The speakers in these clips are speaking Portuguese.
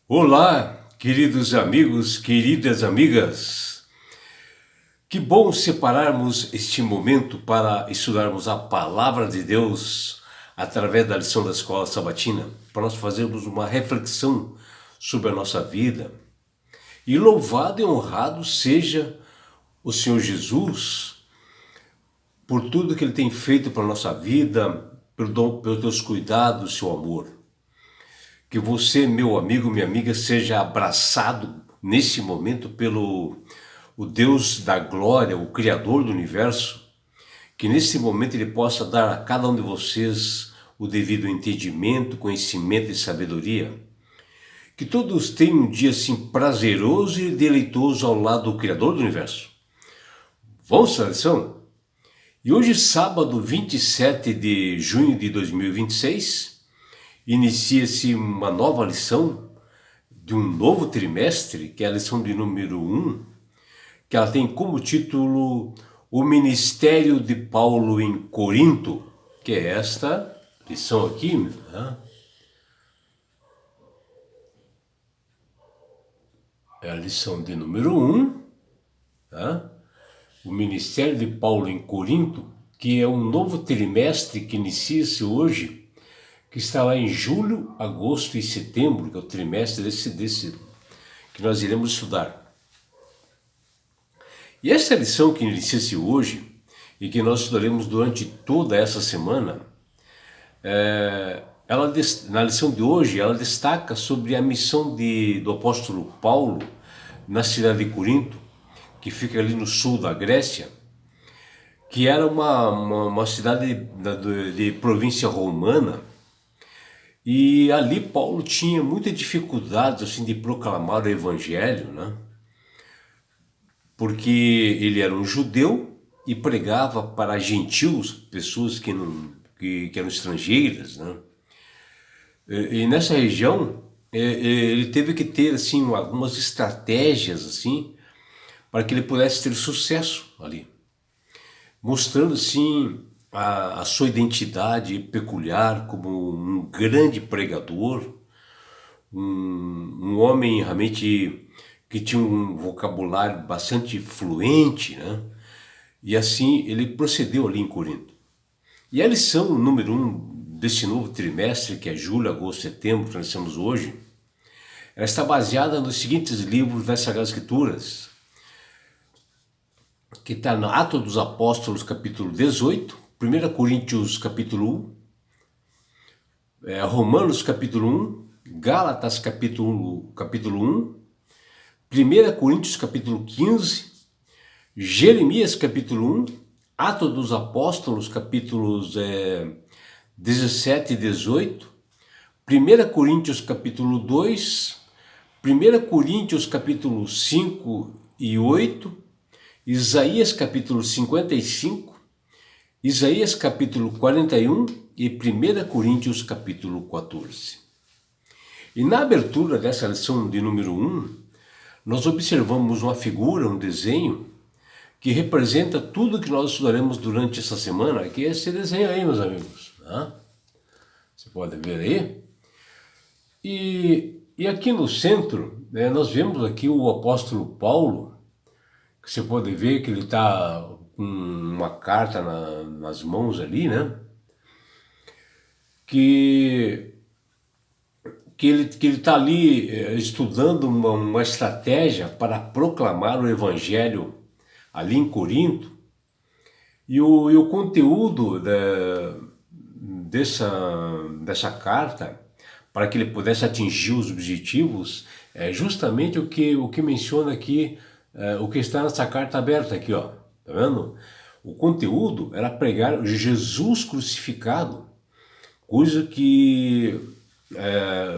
Olá, queridos amigos, queridas amigas. Que bom separarmos este momento para estudarmos a Palavra de Deus através da lição da Escola Sabatina, para nós fazermos uma reflexão sobre a nossa vida. E louvado e honrado seja o Senhor Jesus por tudo que Ele tem feito para a nossa vida, pelos teus cuidados, seu amor. Que você, meu amigo, minha amiga, seja abraçado nesse momento pelo o Deus da glória, o Criador do universo, que nesse momento Ele possa dar a cada um de vocês o devido entendimento, conhecimento e sabedoria. Que todos tenham um dia assim prazeroso e deleitoso ao lado do Criador do universo. Vamos à lição? E hoje, sábado 27 de junho de 2026, inicia-se uma nova lição de um novo trimestre, que é a lição de número 1, que ela tem como título O Ministério de Paulo em Corinto, que é esta lição aqui, né? É a lição de número 1, tá? O Ministério de Paulo em Corinto, que é um novo trimestre que inicia-se hoje, que está lá em julho, agosto e setembro, que é o trimestre desse que nós iremos estudar. E essa lição que inicia-se hoje, e que nós estudaremos durante toda essa semana, na lição de hoje, ela destaca sobre a missão do apóstolo Paulo na cidade de Corinto, que fica ali no sul da Grécia, que era uma cidade de província romana, e ali Paulo tinha muita dificuldade assim, de proclamar o evangelho, né? Porque ele era um judeu e pregava para gentios, pessoas que eram estrangeiras, né? E nessa região ele teve que ter assim algumas estratégias assim para que ele pudesse ter sucesso ali, mostrando assim a sua identidade peculiar como um grande pregador, um homem realmente que tinha um vocabulário bastante fluente, né? E assim ele procedeu ali em Corinto. E a lição número 1 desse novo trimestre, que é julho, agosto, setembro, que nós estamos hoje, ela está baseada nos seguintes livros das Sagradas Escrituras, que está no Atos dos Apóstolos, capítulo 18, 1 Coríntios, capítulo 1, Romanos, capítulo 1, Gálatas, capítulo 1, 1 Coríntios, capítulo 15, Jeremias, capítulo 1, Atos dos Apóstolos, capítulos 17 e 18, 1 Coríntios, capítulo 2, 1 Coríntios, capítulo 5 e 8, Isaías, capítulo 55, Isaías, capítulo 41 e 1 Coríntios, capítulo 14. E na abertura dessa lição de número 1, nós observamos uma figura, um desenho, que representa tudo que nós estudaremos durante essa semana, que é esse desenho aí, meus amigos. Né? Você pode ver aí. E aqui no centro, né, nós vemos aqui o apóstolo Paulo, que você pode ver que ele está com uma carta nas mãos ali, né? Que ele está ali estudando uma estratégia para proclamar o evangelho ali em Corinto, e o conteúdo dessa carta, para que ele pudesse atingir os objetivos, é justamente o que menciona aqui, o que está nessa carta aberta aqui, ó, tá vendo? O conteúdo era pregar Jesus crucificado, coisa que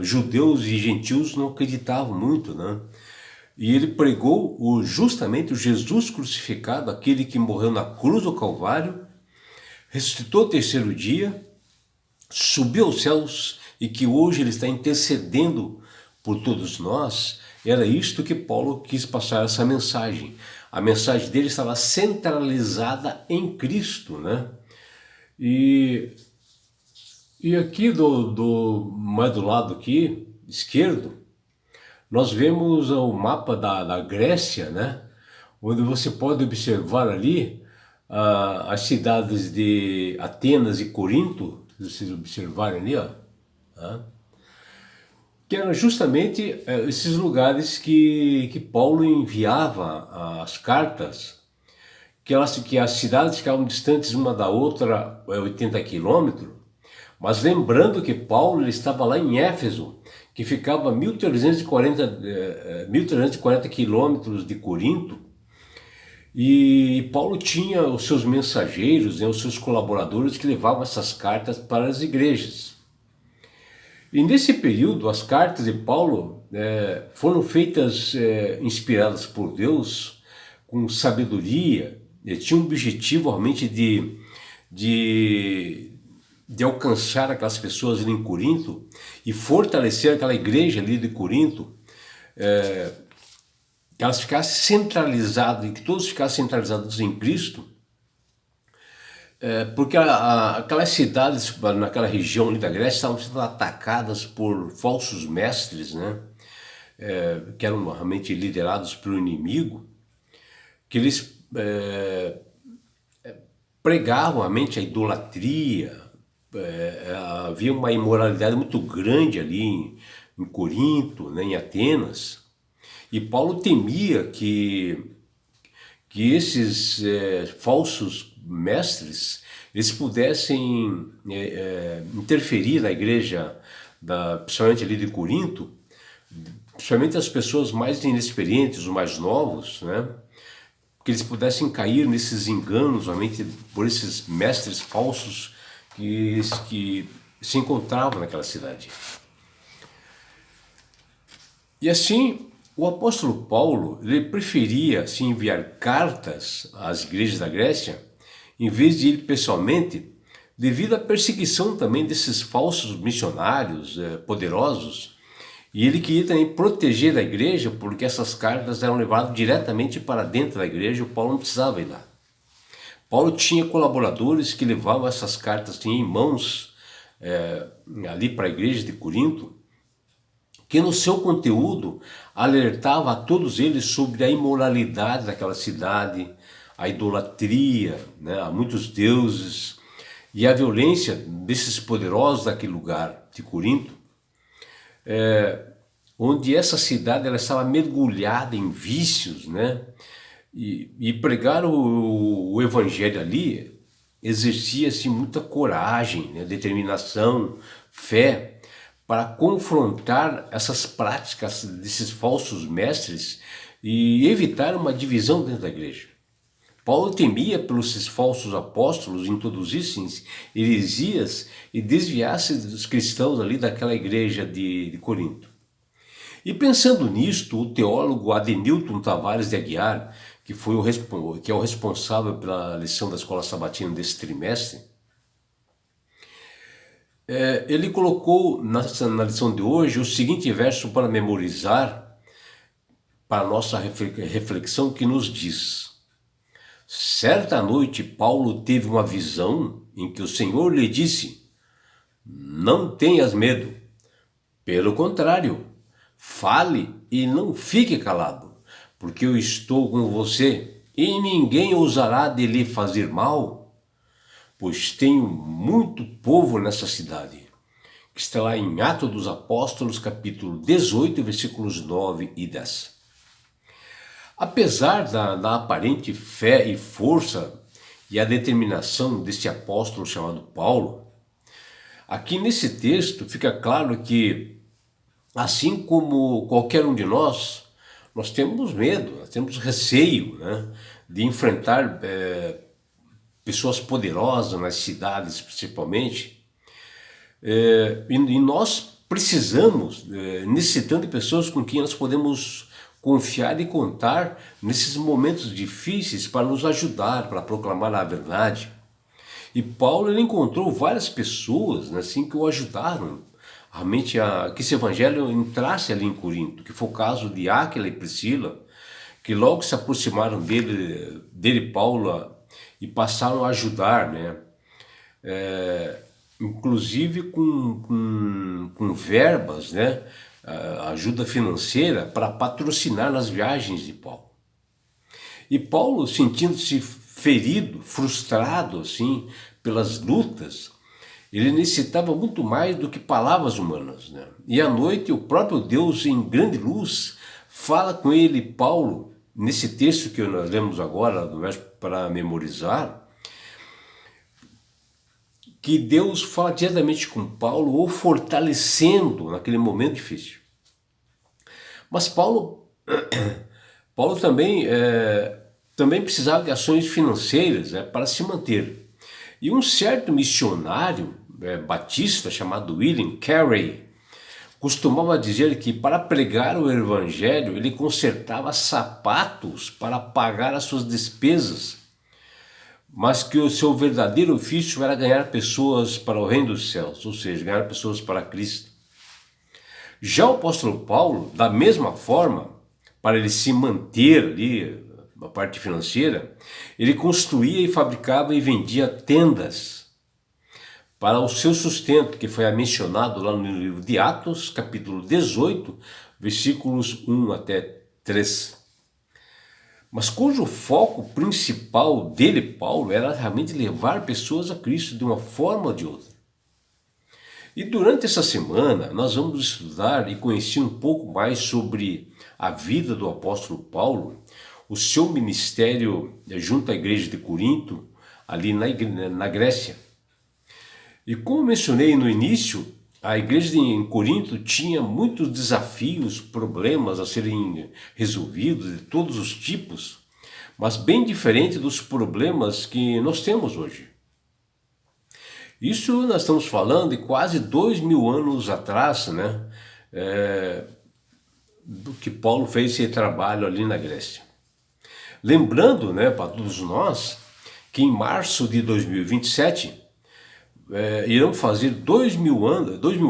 judeus e gentios não acreditavam muito, né? E ele pregou justamente o Jesus crucificado, aquele que morreu na cruz do Calvário, ressuscitou ao terceiro dia, subiu aos céus e que hoje ele está intercedendo por todos nós. Era isto que Paulo quis passar, essa mensagem. A mensagem dele estava centralizada em Cristo, né? E aqui mais do lado aqui, esquerdo, nós vemos o mapa da Grécia, né? Onde você pode observar ali as cidades de Atenas e Corinto, se vocês observarem ali, ó, tá? Que eram justamente esses lugares que Paulo enviava as cartas, que as cidades ficavam distantes uma da outra 80 quilômetros, mas lembrando que Paulo ele estava lá em Éfeso, que ficava a 1340 quilômetros de Corinto, e Paulo tinha os seus mensageiros, né, os seus colaboradores que levavam essas cartas para as igrejas. E nesse período, as cartas de Paulo foram feitas, inspiradas por Deus, com sabedoria, tinham o objetivo realmente de, de alcançar aquelas pessoas ali em Corinto e fortalecer aquela igreja ali de Corinto, que elas ficassem centralizadas, e que todos ficassem centralizados em Cristo, porque aquelas cidades naquela região ali da Grécia estavam sendo atacadas por falsos mestres, né? Que eram realmente liderados pelo inimigo, que eles pregavam realmente a idolatria, havia uma imoralidade muito grande ali em Corinto, né, em Atenas, e Paulo temia que esses falsos mestres eles pudessem interferir na igreja, principalmente ali de Corinto, principalmente as pessoas mais inexperientes, os mais novos, né? Que eles pudessem cair nesses enganos, realmente, por esses mestres falsos que se encontravam naquela cidade. E assim, o apóstolo Paulo ele preferia assim, enviar cartas às igrejas da Grécia, em vez de ir pessoalmente, devido à perseguição também desses falsos missionários poderosos. E ele queria também proteger a igreja, porque essas cartas eram levadas diretamente para dentro da igreja, o Paulo não precisava ir lá. Paulo tinha colaboradores que levavam essas cartas em mãos ali para a igreja de Corinto, que no seu conteúdo alertava a todos eles sobre a imoralidade daquela cidade, a idolatria, né, a muitos deuses e a violência desses poderosos daquele lugar de Corinto, onde essa cidade ela estava mergulhada em vícios, né? E pregar o evangelho ali exercia-se muita coragem, né, determinação, fé, para confrontar essas práticas desses falsos mestres e evitar uma divisão dentro da igreja. Paulo temia pelos esses falsos apóstolos introduzissem heresias e desviassem os cristãos ali daquela igreja de Corinto. E pensando nisto, o teólogo Adenilton Tavares de Aguiar, que é o responsável pela lição da Escola Sabatina desse trimestre, ele colocou na lição de hoje o seguinte verso para memorizar, para a nossa reflexão, que nos diz: certa noite Paulo teve uma visão em que o Senhor lhe disse: não tenhas medo, pelo contrário, fale e não fique calado, porque eu estou com você e ninguém ousará de lhe fazer mal, pois tenho muito povo nessa cidade. Que está lá em Atos dos Apóstolos, capítulo 18, versículos 9 e 10. Apesar da aparente fé e força e a determinação deste apóstolo chamado Paulo, aqui nesse texto fica claro que, assim como qualquer um de nós temos medo, nós temos receio, né, de enfrentar pessoas poderosas nas cidades principalmente, e nós precisamos, necessitando de pessoas com quem nós podemos confiar e contar nesses momentos difíceis para nos ajudar, para proclamar a verdade. E Paulo ele encontrou várias pessoas, né, assim, que o ajudaram realmente a que esse evangelho entrasse ali em Corinto, que foi o caso de Áquila e Priscila, que logo se aproximaram dele Paulo, e passaram a ajudar, né? Inclusive com verbas, né? ajuda financeira para patrocinar as viagens de Paulo. E Paulo, sentindo-se ferido, frustrado assim pelas lutas, ele necessitava muito mais do que palavras humanas, né? E à noite o próprio Deus, em grande luz, fala com ele, Paulo, nesse texto que nós lemos agora, do verso para memorizar, que Deus fala diretamente com Paulo, o fortalecendo naquele momento difícil. Mas Paulo também precisava de ações financeiras, né, para se manter. E um certo missionário batista chamado William Carey costumava dizer que para pregar o evangelho ele consertava sapatos para pagar as suas despesas, mas que o seu verdadeiro ofício era ganhar pessoas para o reino dos céus, ou seja, ganhar pessoas para Cristo. Já o apóstolo Paulo, da mesma forma, para ele se manter ali, na parte financeira, ele construía e fabricava e vendia tendas para o seu sustento, que foi mencionado lá no livro de Atos, capítulo 18, versículos 1 até 3. Mas cujo foco principal dele, Paulo, era realmente levar pessoas a Cristo de uma forma ou de outra. E durante essa semana nós vamos estudar e conhecer um pouco mais sobre a vida do apóstolo Paulo, o seu ministério junto à igreja de Corinto, ali na Grécia. E como mencionei no início, a igreja em Corinto tinha muitos desafios, problemas a serem resolvidos de todos os tipos, mas bem diferente dos problemas que nós temos hoje. Isso nós estamos falando de quase 2000 anos atrás, né? Do que Paulo fez esse trabalho ali na Grécia. Lembrando, né, para todos nós, que em março de 2027, irão fazer 2000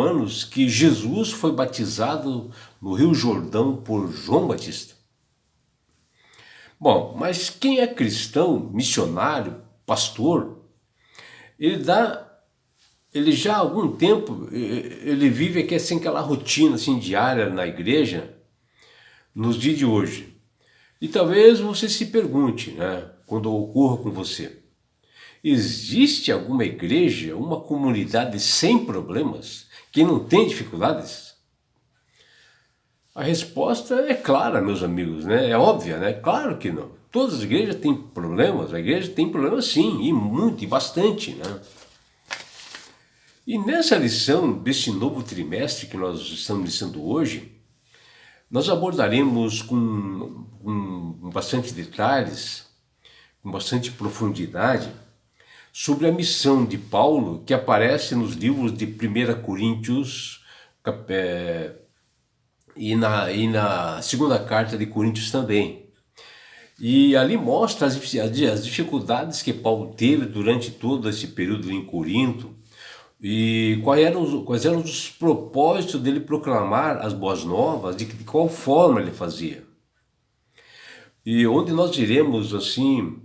anos que Jesus foi batizado no Rio Jordão por João Batista. Bom, mas quem é cristão, missionário, pastor, ele já há algum tempo, ele vive aqui assim, aquela rotina assim, diária na igreja, nos dias de hoje. E talvez você se pergunte, né, quando ocorra com você, existe alguma igreja, uma comunidade sem problemas, que não tem dificuldades? A resposta é clara, meus amigos, né? É óbvia, né? Claro que não. Todas as igrejas têm problemas, a igreja tem problemas sim, e muito, e bastante, né? E nessa lição desse novo trimestre que nós estamos iniciando hoje, nós abordaremos com bastante detalhes, com bastante profundidade, sobre a missão de Paulo que aparece nos livros de 1 Coríntios e na segunda carta de Coríntios também. E ali mostra as dificuldades que Paulo teve durante todo esse período em Corinto e quais eram os propósitos dele proclamar as boas novas, de qual forma ele fazia. E onde nós iremos assim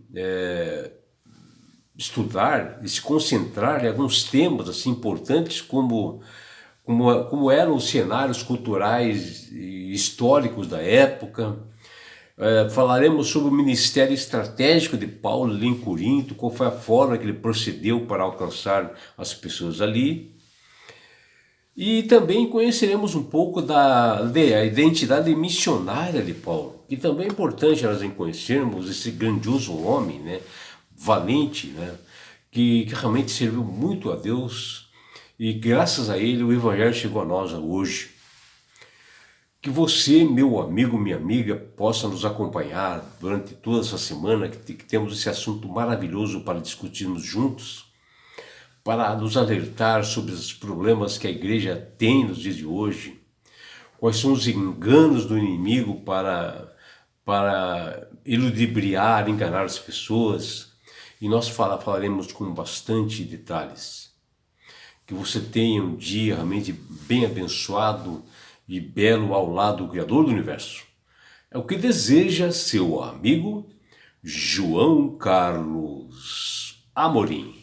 estudar e se concentrar em alguns temas assim importantes como eram os cenários culturais e históricos da época. Falaremos sobre o ministério estratégico de Paulo ali em Corinto, qual foi a forma que ele procedeu para alcançar as pessoas ali. E também conheceremos um pouco da identidade missionária de Paulo, que também é importante nós conhecermos esse grandioso homem, né, valente, né, que realmente serviu muito a Deus e graças a ele o Evangelho chegou a nós hoje. Que você, meu amigo, minha amiga, possa nos acompanhar durante toda essa semana, que temos esse assunto maravilhoso para discutirmos juntos, para nos alertar sobre os problemas que a igreja tem nos dias de hoje, quais são os enganos do inimigo para iludibriar, enganar as pessoas, e nós falaremos com bastante detalhes. Que você tenha um dia realmente bem abençoado e belo ao lado do Criador do Universo. É o que deseja seu amigo João Carlos Amorim.